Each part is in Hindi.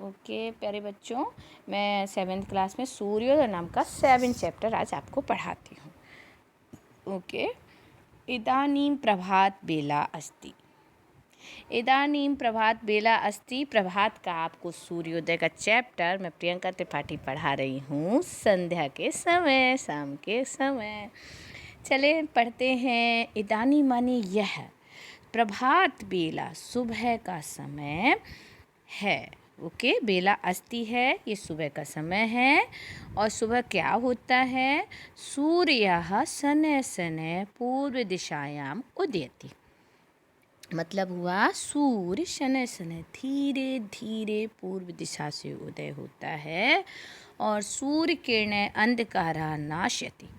ओके प्यारे बच्चों, मैं 7th क्लास में सूर्योदय नाम का 7 चैप्टर आज आपको पढ़ाती हूँ। ओके, इदानीं प्रभात बेला अस्ति। इदानीं प्रभात बेला अस्ति, प्रभात का आपको सूर्योदय का चैप्टर मैं प्रियंका त्रिपाठी पढ़ा रही हूँ संध्या के समय, शाम के समय। चले पढ़ते हैं। इदानी माने यह, प्रभात बेला सुबह का समय है। ओके, बेला अस्ति है, ये सुबह का समय है। और सुबह क्या होता है? सूर्यः शनैः शनैः पूर्व दिशायाम उदयति। मतलब हुआ सूर्य शनैः शनैः धीरे धीरे पूर्व दिशा से उदय होता है। और सूर्य किरणें अंधकारा नाशयति,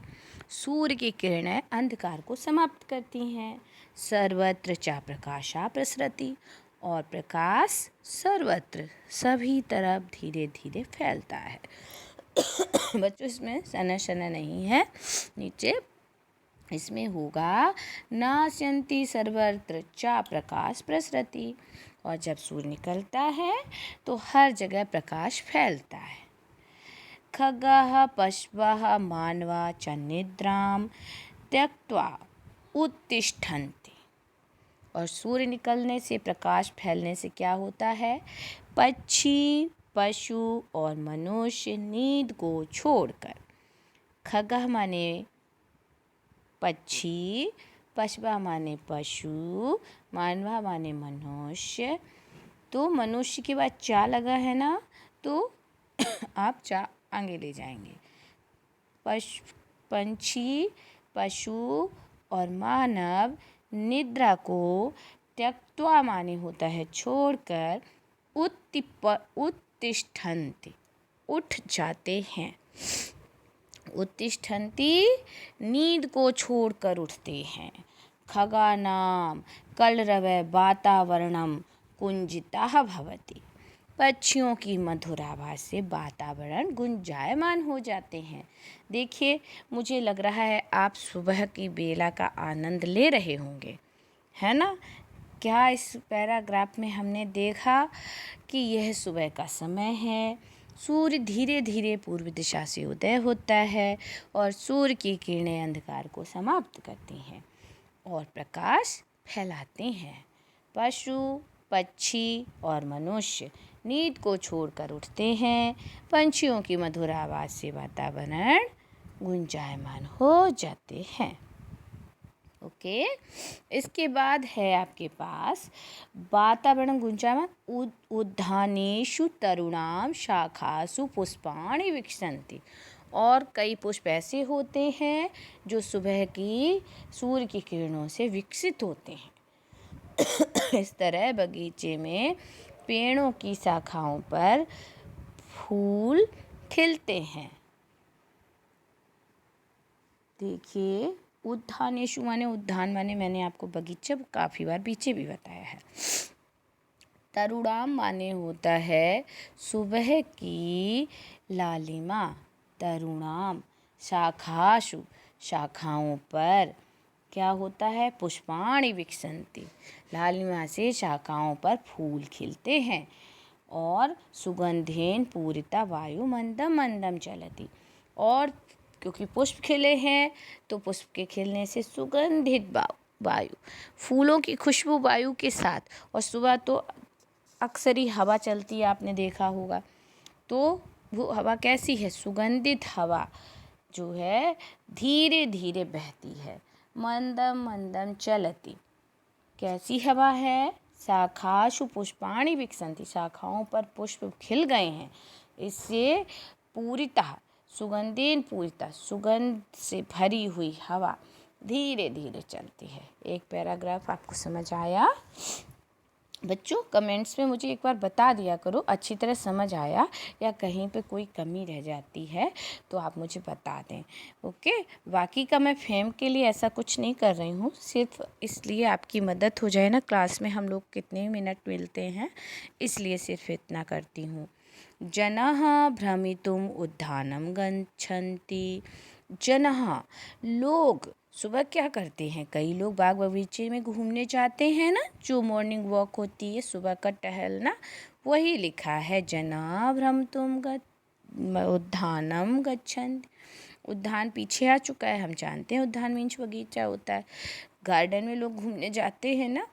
सूर्य की किरणें अंधकार को समाप्त करती हैं। सर्वत्र च प्रकाशा प्रसरति, और प्रकाश सर्वत्र सभी तरफ धीरे धीरे फैलता है। बच्चों इसमें शनैः शनैः नहीं है, नीचे इसमें होगा नाशयन्ति सर्वत्र च प्रकाश प्रसरति। और जब सूर्य निकलता है तो हर जगह प्रकाश फैलता है। खगः पशवः मानवा च निद्रां त्यक्त्वा उत्तिष्ठन्ति। और सूर्य निकलने से, प्रकाश फैलने से क्या होता है? पक्षी, पशु और मनुष्य नींद को छोड़कर, खगः माने पक्षी, पशवा माने पशु, मानवा माने मनुष्य। तो मनुष्य के बाद चा लगा है ना, तो आप चा आगे ले जाएंगे। पंछी, पशु और मानव निद्रा को त्यक्त्वा माने होता है छोड़कर, उत्तिष्ठन्ति उठ जाते हैं। उत्तिष्ठन्ति नींद को छोड़कर उठते हैं। खगानां कलरवे वातावरणं कुंजितः भवति। पक्षियों की मधुर आवाज़ से वातावरण गुंजायमान हो जाते हैं। देखिए, मुझे लग रहा है आप सुबह की बेला का आनंद ले रहे होंगे, है ना? क्या इस पैराग्राफ में हमने देखा कि यह सुबह का समय है, सूर्य धीरे धीरे पूर्व दिशा से उदय होता है और सूर्य की किरणें अंधकार को समाप्त करती हैं और प्रकाश फैलाते हैं। पशु, पक्षी और मनुष्य नींद को छोड़कर उठते हैं। पंछियों की मधुर आवाज़ से वातावरण गुंजायमान हो जाते हैं। ओके, इसके बाद है आपके पास वातावरण गुंजायमान। उद्यानेषु तरुणां शाखासु पुष्पाणि विकसन्ति। और कई पुष्प ऐसे होते हैं जो सुबह की सूर्य की किरणों से विकसित होते हैं। इस तरह बगीचे में पेड़ों की शाखाओं पर फूल खिलते हैं। देखिए, उद्यानेषु माने उद्यान माने मैंने आपको बगीचा काफ़ी बार पीछे भी बताया है। तरुणाम माने होता है सुबह की लालिमा। तरुणाम शाखासु, शाखाओं पर क्या होता है? पुष्पाणि विकसन्ति, लालिमा से शाखाओं पर फूल खिलते हैं। और सुगंधेन पूरिता वायु मंदम मंदम चलति। और क्योंकि पुष्प खिले हैं तो पुष्प के खिलने से सुगंधित वायु, फूलों की खुशबू वायु के साथ, और सुबह तो अक्सर ही हवा चलती है, आपने देखा होगा। तो वो हवा कैसी है? सुगंधित हवा जो है धीरे धीरे बहती है। मंदम मंदम चलती, कैसी हवा है? शाखासु पुष्पाणि विकसन्ति, शाखाओं पर पुष्प खिल गए हैं। इससे पूरिता, सुगंधेन पूरिता, सुगंध से भरी हुई हवा धीरे धीरे चलती है। एक पैराग्राफ आपको समझ आया? बच्चों कमेंट्स में मुझे एक बार बता दिया करो अच्छी तरह समझ आया या कहीं पे कोई कमी रह जाती है तो आप मुझे बता दें। ओके, बाकी का मैं फेम के लिए ऐसा कुछ नहीं कर रही हूँ, सिर्फ इसलिए आपकी मदद हो जाए ना। क्लास में हम लोग कितने मिनट मिलते हैं, इसलिए सिर्फ इतना करती हूँ। जनः भ्रमितुम् उद्यानं गच्छन्ति। जनः लोग सुबह क्या करते हैं? कई लोग बाग बगीचे में घूमने जाते हैं ना, जो मॉर्निंग वॉक होती है, सुबह का टहलना, वही लिखा है जना भ्रमतुम उद्यानम गच्छन्ति। उद्यान पीछे आ चुका है, हम जानते हैं उद्यान मीन्स बगीचा होता है। गार्डन में लोग घूमने जाते हैं ना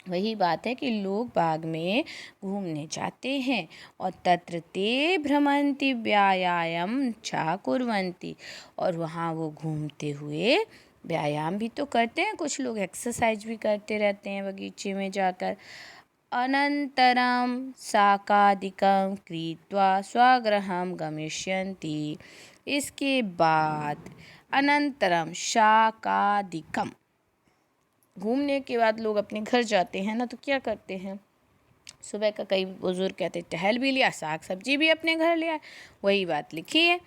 वही बात है कि लोग बाग में घूमने जाते हैं। और तत्र ते भ्रमन्ति व्यायाम चा कुर्वन्ति, और वहाँ वो घूमते हुए व्यायाम भी तो करते हैं, कुछ लोग एक्सरसाइज भी करते रहते हैं बगीचे में जाकर। अनन्तरं शाकादिकं क्रीत्वा स्वगृहं गमिष्यन्ति। इसके बाद अनन्तरम शाकादिकम, घूमने के बाद लोग अपने घर जाते हैं ना, तो क्या करते हैं, सुबह का कई बुजुर्ग कहते टहल भी लिया, साग सब्जी भी अपने घर ले आए, वही बात लिखी है।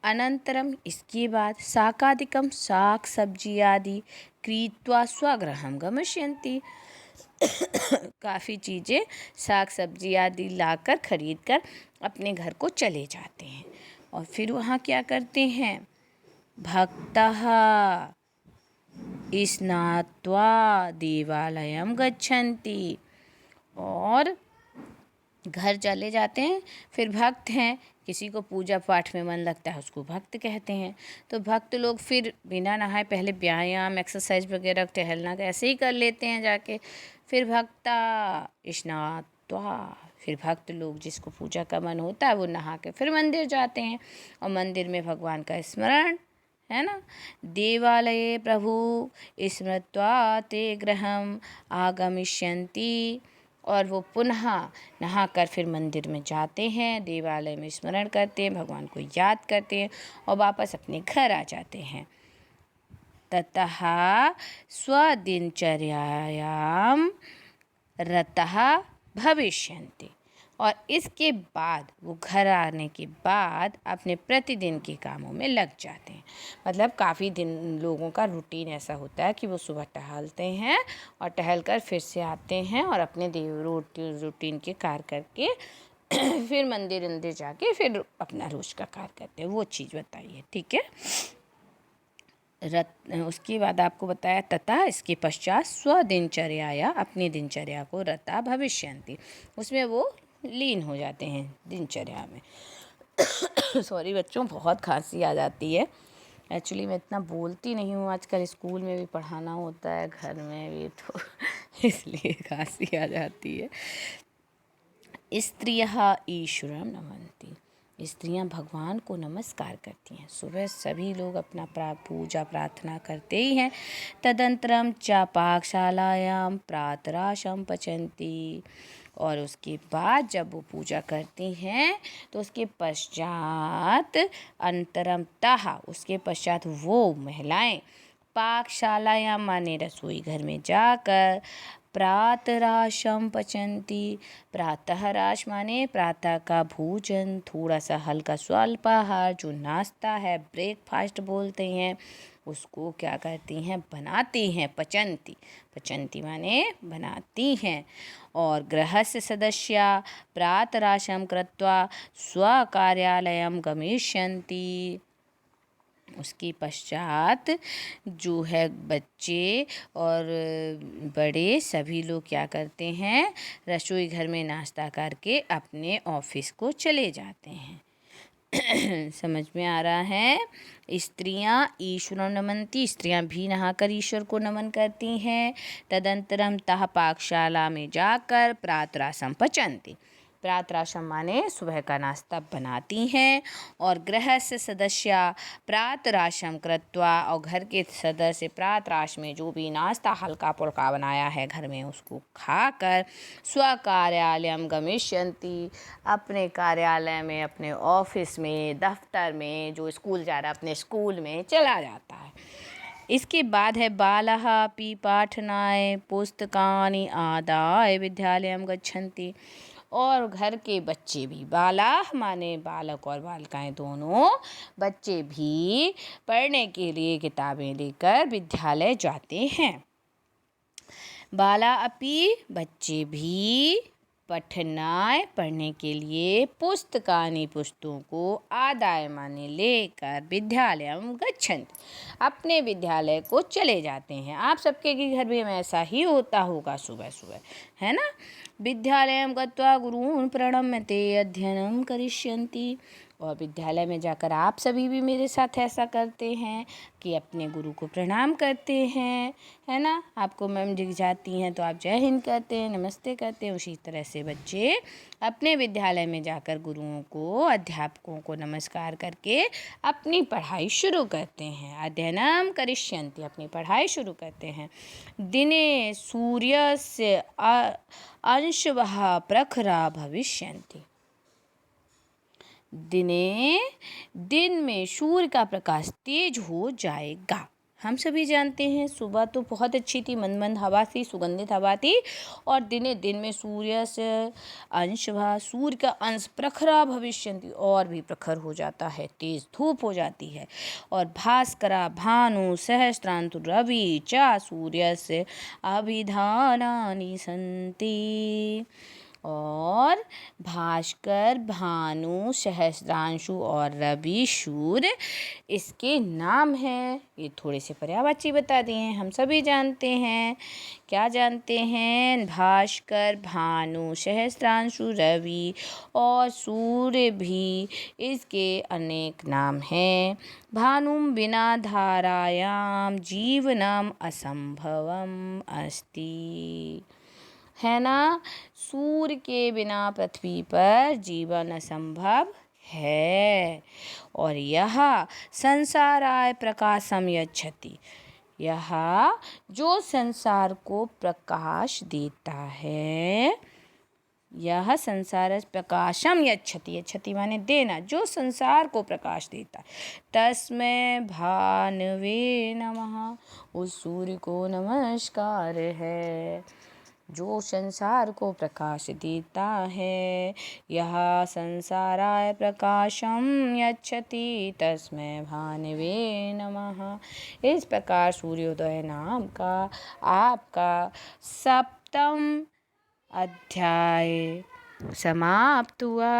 अनंतरम, इसके बाद शाकादिकम, साग सब्जी आदि क्रीत्वा स्वगृहं गमिष्यन्ति। काफ़ी चीज़ें साग सब्जी आदि लाकर खरीद कर अपने घर को चले जाते हैं। और फिर वहाँ क्या करते हैं, भक्तः स्नात्वा देवालयं गच्छन्ति, और घर चले जाते हैं। फिर भक्त हैं, किसी को पूजा पाठ में मन लगता है उसको भक्त कहते हैं। तो भक्त लोग फिर बिना नहाए पहले व्यायाम एक्सरसाइज वगैरह टहलना ऐसे ही कर लेते हैं जाके। फिर भक्ता स्नात्वा, फिर भक्त लोग जिसको पूजा का मन होता है वो नहा के फिर मंदिर जाते हैं, और मंदिर में भगवान का स्मरण, है ना। देवालये प्रभु स्मृत्वा ते गृहम् आगमिष्यन्ति, और वो पुनः नहाकर फिर मंदिर में जाते हैं, देवालय में स्मरण करते हैं, भगवान को याद करते हैं और वापस अपने घर आ जाते हैं। ततः स्वदिनचर्यायां रतः भविष्यन्ति, और इसके बाद वो घर आने के बाद अपने प्रतिदिन के कामों में लग जाते हैं। मतलब काफ़ी दिन लोगों का रूटीन ऐसा होता है कि वो सुबह टहलते हैं और टहल कर फिर से आते हैं और अपने रूटीन के कार्य करके फिर मंदिर जाके फिर अपना रोज का कार्य करते हैं। वो चीज़ बताइए, ठीक है। उसके बाद आपको बताया तथा, इसके पश्चात स्वदिनचर्या, अपनी दिनचर्या को रता भविष्यन्ति, उसमें वो लीन हो जाते हैं दिनचर्या में। सॉरी बच्चों, बहुत खांसी आ जाती है। एक्चुअली मैं इतना बोलती नहीं हूँ, आजकल स्कूल में भी पढ़ाना होता है, घर में भी, तो इसलिए खांसी आ जाती है। स्त्रियः ईश्वरं नमन्ति, स्त्रियां भगवान को नमस्कार करती हैं। सुबह सभी लोग अपना पूजा प्रार्थना करते ही हैं। तदंतरम च पाकशालायां प्रातराशं पचन्ति, और उसके बाद जब वो पूजा करती हैं तो उसके पश्चात उसके पश्चात वो महिलाएं पाकशालायां माने रसोई घर में जाकर प्रातराशं पचन्ति, प्रातःराश माने प्रातः का भोजन, थोड़ा सा हल्का स्वल्पाहार जो नाश्ता है, ब्रेकफास्ट बोलते हैं, उसको क्या करती हैं, बनाती हैं। पचन्ति माने बनाती हैं। और गृहस्य सदस्या प्रातराशं कृत्वा स्वकार्यालयं गमिष्यन्ति, उसके पश्चात जो है बच्चे और बड़े सभी लोग क्या करते हैं, रसोई घर में नाश्ता करके अपने ऑफिस को चले जाते हैं। समझ में आ रहा है। स्त्रियां ईश्वरं नमन्ति, स्त्रियां भी नहाकर ईश्वर को नमन करती हैं। तदंतरम तः पाकशाला में जाकर प्रातराशं पचन्ति, प्रातराशम माने सुबह का नाश्ता बनाती हैं। और गृहस्य सदस्या प्रातराशम कृत्वा, और घर के सदस्य प्रातराश में जो भी नाश्ता हल्का पुल्का बनाया है घर में उसको खाकर स्वकार्यालयं गमिष्यन्ति, अपने कार्यालय में, अपने ऑफिस में, दफ्तर में, जो स्कूल जा रहा है अपने स्कूल में चला जाता है। इसके बाद है बालः अपि पाठनाय पुस्तकानि आदाय विद्यालयं गच्छन्ति, और घर के बच्चे भी, बालाह माने बालक और बालिकाएं दोनों, बच्चे भी पढ़ने के लिए किताबें लेकर विद्यालय जाते हैं। बाला अपि बच्चे भी पठनाय पढ़ने के लिए पुस्तकानि पुस्तकों आदाय माने लेकर विद्यालयम गच्छन्ति अपने विद्यालय को चले जाते हैं। आप सबके घर भी में ऐसा ही होता होगा सुबह सुबह, है ना। विद्यालयम गत्वा गुरून् प्रणम्यते अध्ययनं करिष्यन्ति। और विद्यालय में जाकर आप सभी भी मेरे साथ ऐसा करते हैं कि अपने गुरु को प्रणाम करते हैं, है ना। आपको मैम दिख जाती हैं तो आप जय हिंद कहते हैं, नमस्ते कहते हैं। उसी तरह से बच्चे अपने विद्यालय में जाकर गुरुओं को, अध्यापकों को नमस्कार करके अपनी पढ़ाई शुरू करते हैं। अध्ययनम करिष्यन्ति अपनी पढ़ाई शुरू करते हैं। दिने सूर्यस्य अंशवः प्रखरा भविष्यन्ति। दिन में सूर्य का प्रकाश तेज हो जाएगा। हम सभी जानते हैं सुबह तो बहुत अच्छी थी, मंद मंद हवा थी, सुगंधित हवा थी। और दिन में सूर्य से सूर्य का अंश प्रखरा भविष्यन्ति और भी प्रखर हो जाता है, तेज धूप हो जाती है। और भास्करा भानु सहस्त्रांतु रवि च सूर्यस्य अभिधानानि सन्ति। और भास्कर, भानु, सहस्रांशु और रवि, सूर्य इसके नाम हैं। ये थोड़े से पर्यायवाची बता दिए हैं, हम सभी जानते हैं। क्या जानते हैं? भास्कर, भानु, सहस्रांशु, रवि और सूर्य भी इसके अनेक नाम हैं। भानुं बिना धारायां जीवनम असंभवम अस्ति, है ना। सूर्य के बिना पृथ्वी पर जीवन असंभव है। और यह संसाराय प्रकाशम यच्छति, यह जो संसार को प्रकाश देता है, यह संसार प्रकाशम यच्छति, यच्छति माने देना, जो संसार को प्रकाश देता है। तस्मै भानवे नमः, उस सूर्य को नमस्कार है जो संसार को प्रकाश देता है। यह संसाराय प्रकाशम यच्छति तस्मै भानवे नमः। इस प्रकार सूर्योदय नाम का आपका 7वां अध्याय समाप्त हुआ।